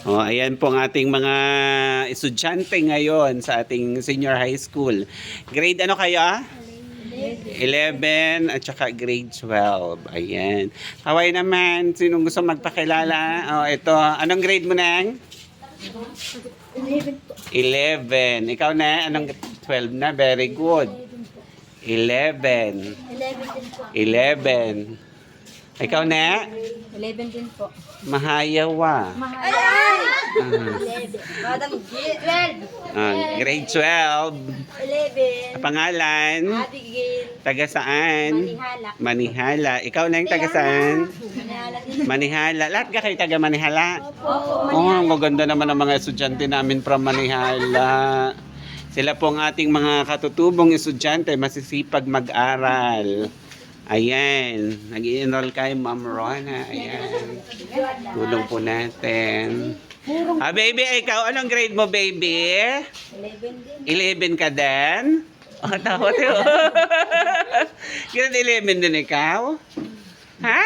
Oh, ayan po ang ating mga estudyante ngayon sa ating senior high school. Grade ano kayo? 11 at saka grade 12. Ayan. Kaway naman, sinong gusto magpakilala? Oh, ito. Anong grade mo nang? 11. Ikaw na? Anong 12 na? Very good. 11. 11. Ikaw na? 11 din po. Mahayawa. Grade 12. 11. Pangalan? Abigail. Taga saan? Manihala. Manihala. Ikaw na yung taga saan? Manihala din. Manihala. Lahat ka kayo taga Manihala? Opo. Oh, ang gaganda naman ng mga estudyante namin from Manihala. Sila po ang ating mga katutubong estudyante, masisipag mag-aral. Ayan, nag-i-enroll kayo, Ma'am Rona. Ayan, tulong po natin. Baby, ikaw, anong grade mo, baby? 11 ka din? Oh, tawa tayo. Grade 11 din ikaw? Ha?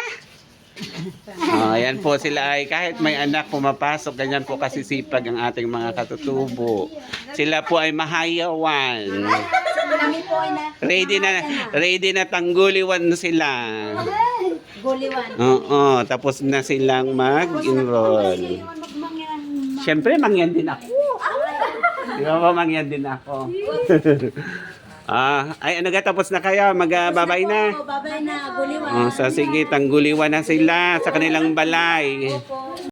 Oh, ayan po sila ay kahit may anak pumapasok, ganyan po kasisipag ang ating mga katutubo. Sila po ay mahayawan. Kami po ay na. Ready na tangguliwan sila. Guliwan. Oo, tapos na silang mag-enroll. Siyempre, mangyan din ako. Di ba ba, mangyan din ako. Ay, ano ga, tapos na kayo? Magbabay na. Babay na. Guliwan. So, sige, tangguliwan na sila sa kanilang balay. Opo.